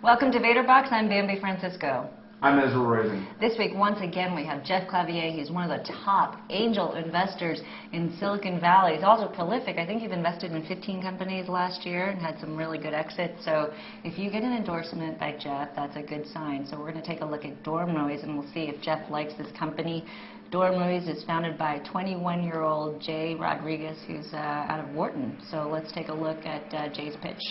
Welcome to Vator Box. I'm Bambi Francisco. I'm Ezra Rosen. This week, once again, we have Jeff Clavier. He's one of the top angel investors in Silicon Valley. He's also prolific. I think you've invested in 15 companies last year and had some really good exits. So if you get an endorsement by Jeff, that's a good sign. So we're going to take a look at Dorm Noise, and we'll see if Jeff likes this company. Dorm Noise is founded by 21-year-old Jay Rodriguez, who's out of Wharton. So let's take a look at Jay's pitch.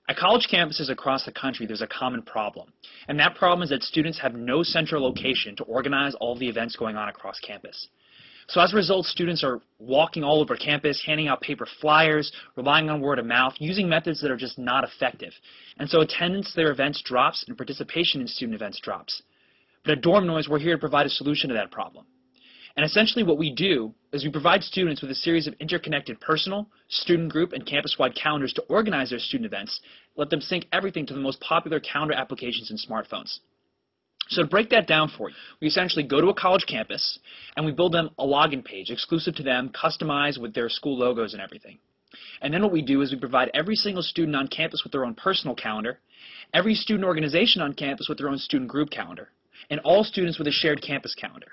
At college campuses across the country, there's a common problem, and that problem is that students have no central location to organize all of the events going on across campus. So as a result, students are walking all over campus, handing out paper flyers, relying on word of mouth, using methods that are just not effective. And so attendance to their events drops and participation in student events drops. But at Dorm Noise, we're here to provide a solution to that problem. And essentially what we do is we provide students with a series of interconnected personal, student group, and campus-wide calendars to organize their student events, let them sync everything to the most popular calendar applications in smartphones. So to break that down for you, we essentially go to a college campus and we build them a login page exclusive to them, customized with their school logos and everything. And then what we do is we provide every single student on campus with their own personal calendar, every student organization on campus with their own student group calendar, and all students with a shared campus calendar.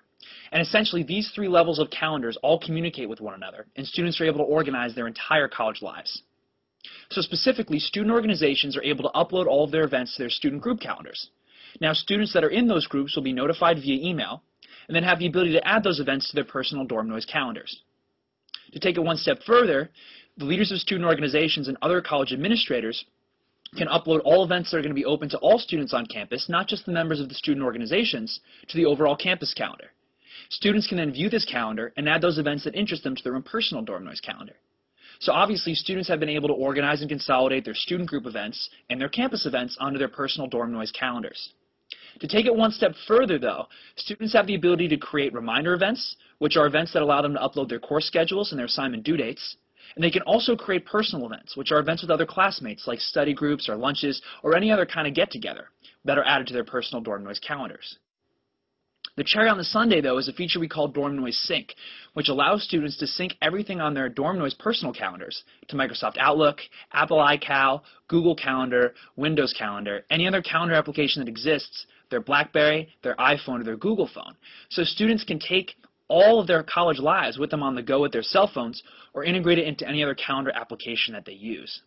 And essentially, these three levels of calendars all communicate with one another, and students are able to organize their entire college lives. So specifically, student organizations are able to upload all of their events to their student group calendars. Now, students that are in those groups will be notified via email, and then have the ability to add those events to their personal Dorm Noise calendars. To take it one step further, the leaders of student organizations and other college administrators can upload all events that are going to be open to all students on campus, not just the members of the student organizations, to the overall campus calendar. Students can then view this calendar and add those events that interest them to their own personal Dorm Noise calendar. So obviously, students have been able to organize and consolidate their student group events and their campus events onto their personal Dorm Noise calendars. To take it one step further, though, students have the ability to create reminder events, which are events that allow them to upload their course schedules and their assignment due dates. And they can also create personal events, which are events with other classmates, like study groups or lunches or any other kind of get-together that are added to their personal Dorm Noise calendars. The cherry on the sundae, though, is a feature we call Dorm Noise Sync, which allows students to sync everything on their Dorm Noise personal calendars to Microsoft Outlook, Apple iCal, Google Calendar, Windows Calendar, any other calendar application that exists, their BlackBerry, their iPhone, or their Google phone. So students can take all of their college lives with them on the go with their cell phones or integrate it into any other calendar application that they use.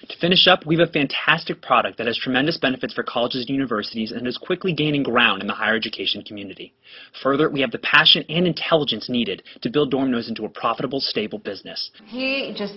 To finish up, we have a fantastic product that has tremendous benefits for colleges and universities and is quickly gaining ground in the higher education community. Further, we have the passion and intelligence needed to build Dorm Noise into a profitable, stable business. He just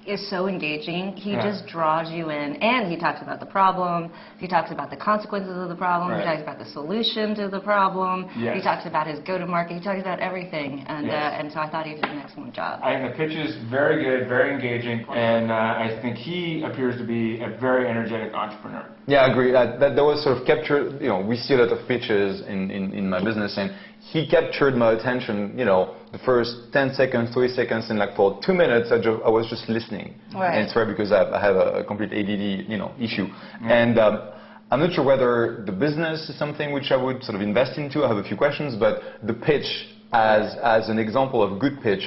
is so engaging. He just draws you in, and he talks about the problem. He talks about the consequences of the problem. He talks about the solution to the problem. He talks about his go-to-market. He talks about everything, and so I thought he did an excellent job. I think the pitch is very good, very engaging, and I think he appears to be a very energetic entrepreneur. Yeah, I agree. That was sort of captured, we see a lot of pitches in my business, and he captured my attention, the first 10 seconds, 20 seconds, and like for 2 minutes, I was just listening. Right. And it's right because I have a complete ADD, issue. And I'm not sure whether the business is something which I would sort of invest into. I have a few questions, but the pitch as an example of good pitch,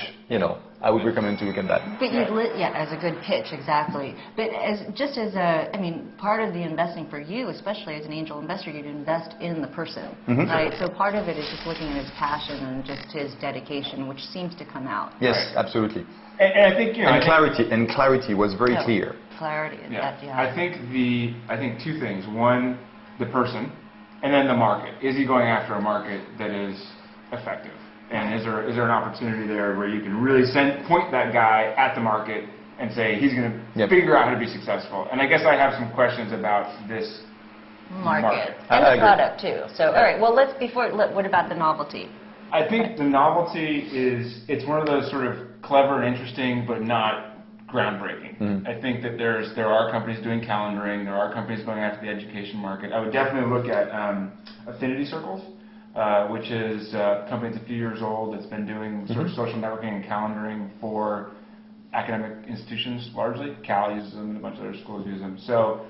I would recommend to look at that. But as a good pitch, exactly. But part of the investing for you, especially as an angel investor, you'd invest in the person, right? So part of it is just looking at his passion and just his dedication, which seems to come out. Yes, absolutely. And I think clarity was very clear. Clarity. I think two things. One, the person, and then the market. Is he going after a market that is effective? And is there an opportunity there where you can really point that guy at the market and say he's going to figure out how to be successful? And I guess I have some questions about this market. And the product too. So all right, well what about the novelty? I think the novelty it's one of those sort of clever and interesting but not groundbreaking. I think that there are companies doing calendaring, there are companies going after the education market. I would definitely look at affinity circles. Which is a company that's a few years old that's been doing sort of social networking and calendaring for academic institutions largely. Cal uses them and a bunch of other schools use them. So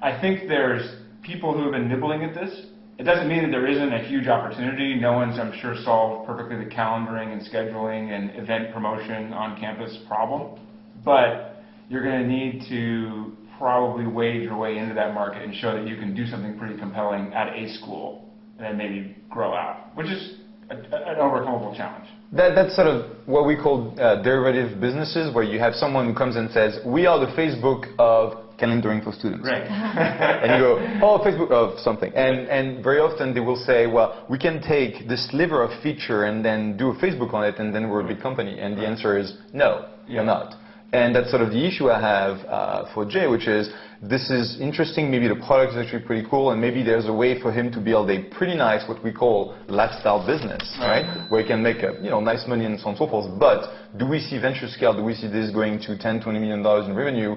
I think there's people who have been nibbling at this. It doesn't mean that there isn't a huge opportunity. No one's, I'm sure, solved perfectly the calendaring and scheduling and event promotion on campus problem. But you're going to need to probably wade your way into that market and show that you can do something pretty compelling at a school and then maybe grow out, which is an overcomable challenge. That's sort of what we call derivative businesses, where you have someone who comes and says, we are the Facebook of calendaring for students. Right. And you go, oh, Facebook of something. And very often they will say, well, we can take this sliver of feature and then do a Facebook on it, and then we're a big company. And the answer is no, you're not. And that's sort of the issue I have for Jay, which is, this is interesting, maybe the product is actually pretty cool, and maybe there's a way for him to build a pretty nice, what we call lifestyle business, right? Where he can make nice money and so on and so forth. But do we see venture scale? Do we see this going to $10, $20 million in revenue?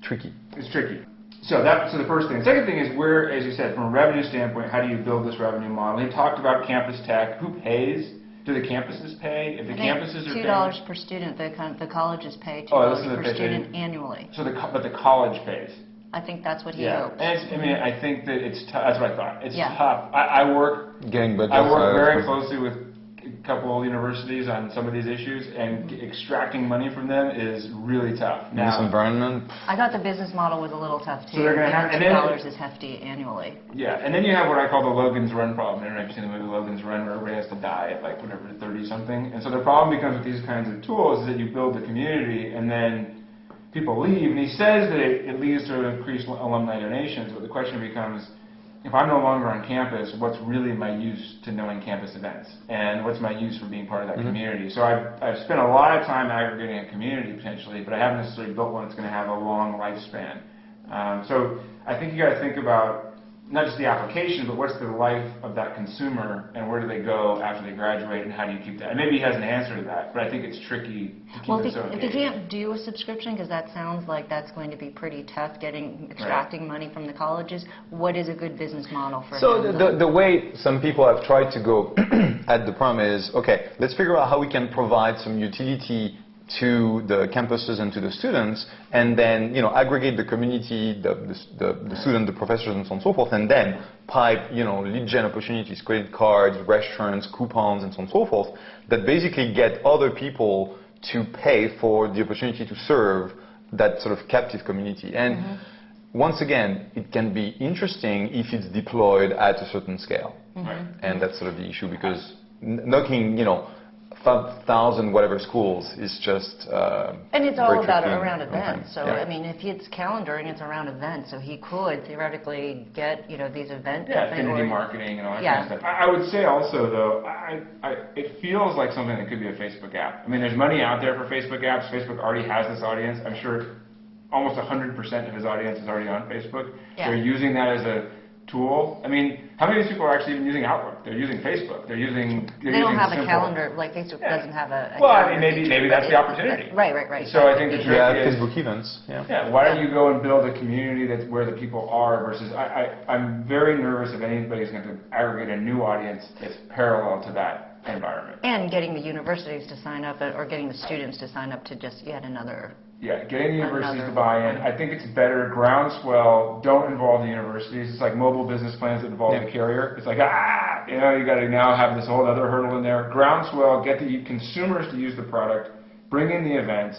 Tricky. It's tricky. So the first thing. The second thing is where, as you said, from a revenue standpoint, how do you build this revenue model? He talked about campus tech. Who pays? Do the campuses pay? If the campuses are $2 per student, the colleges pay $2 per student annually. So but the college pays. I think that's what he hopes. And I think that it's tough. That's what I thought. It's tough. I work very closely with a couple of universities on some of these issues, and extracting money from them is really tough. In this environment, I thought the business model was a little tough too. So they're going to have $2 is hefty annually. Yeah, and then you have what I call the Logan's Run problem. I don't know if you've seen the movie Logan's Run, where everybody has to die at 30 something. And so the problem becomes with these kinds of tools is that you build the community, and then people leave. And he says that it leads to increased alumni donations, but the question becomes, if I'm no longer on campus, what's really my use to knowing campus events? And what's my use for being part of that community? So I've spent a lot of time aggregating a community potentially, but I haven't necessarily built one that's going to have a long lifespan. So I think you got to think about not just the application, but what's the life of that consumer, and where do they go after they graduate, and how do you keep that? And maybe he has an answer to that, but I think it's tricky to keep it so engaged. If he can't do a subscription, because that sounds like that's going to be pretty tough, extracting money from the colleges, what is a good business model for him? So the way some people have tried to go at the problem is, okay, let's figure out how we can provide some utility to the campuses and to the students, and then aggregate the community, the student, the professors, and so on and so forth, and then pipe lead gen opportunities, credit cards, restaurants, coupons, and so on and so forth, that basically get other people to pay for the opportunity to serve that sort of captive community. And once again, it can be interesting if it's deployed at a certain scale, and that's sort of the issue, because knocking 5,000 whatever schools is just and it's all about around events. So I mean, if it's calendaring, it's around events. So he could theoretically get these events. Affinity marketing and all that kind of stuff. I would say also though, it feels like something that could be a Facebook app. I mean, there's money out there for Facebook apps. Facebook already has this audience. I'm sure almost 100% of his audience is already on Facebook. They're using that as a tool. I mean, how many of these people are actually even using Outlook? They're using Facebook. They don't have a calendar, like Facebook doesn't have a well, calendar. I mean, maybe that's the opportunity. Right. So I think the trick is Facebook events. Why don't you go and build a community that's where the people are versus I'm very nervous if anybody's going to aggregate a new audience that's parallel to that environment. And getting the universities to sign up, or getting the students to sign up to just yet another. Yeah, getting the universities to buy in. I think it's better. Groundswell, don't involve the universities. It's like mobile business plans that involve the carrier. It's like, you got to now have this whole other hurdle in there. Groundswell, get the consumers to use the product, bring in the events,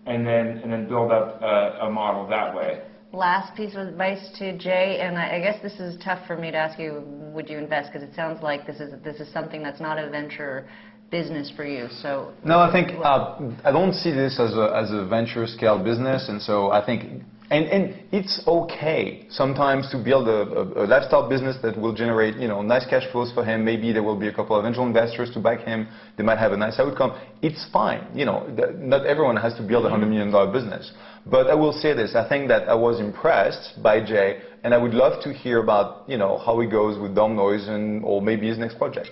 and then build up a model that way. Last piece of advice to Jay, and I guess this is tough for me to ask you, would you invest? Because it sounds like this is something that's not a venture business for you. So no, I think I don't see this as a venture scale business, and so I think and it's okay sometimes to build a lifestyle business that will generate nice cash flows for him. Maybe there will be a couple of angel investors to back him. They might have a nice outcome. It's fine. Not everyone has to build a $100 million business. But I will say this: I think that I was impressed by Jay, and I would love to hear about how he goes with Dom Noise or maybe his next project.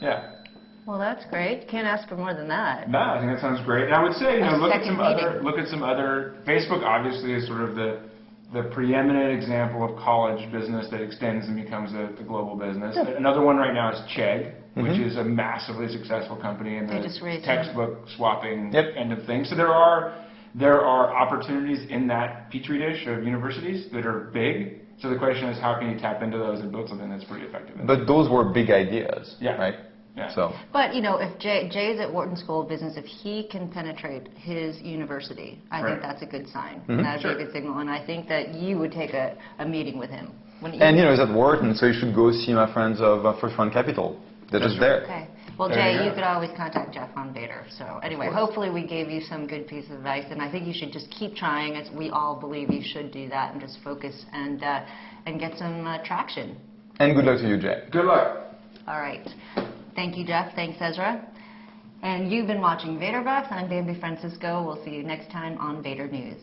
Yeah. Well, that's great. Can't ask for more than that. No, I think that sounds great. And I would say, look at some other. Facebook obviously is sort of the preeminent example of college business that extends and becomes a global business. Another one right now is Chegg, which is a massively successful company in the textbook swapping end of things. So there are opportunities in that petri dish of universities that are big. So the question is, how can you tap into those and build something that's pretty effective? But those were big ideas, right? Yeah. So. But you know, if Jay's at Wharton School of Business, if he can penetrate his university, I think that's a good sign. That would be a good signal, and I think that you would take a meeting with him. And you know, he's at Wharton, so you should go see my friends of First Fund Capital. They're just there. Okay. Well, Jay, you could always contact Jeff on Vator. So anyway, hopefully we gave you some good piece of advice, and I think you should just keep trying. As we all believe you should do that, and just focus and get some traction. And good luck to you, Jay. Good luck. All right. Thank you, Jeff. Thanks, Ezra. And you've been watching Vator Box. I'm Bambi Francisco. We'll see you next time on Vator News.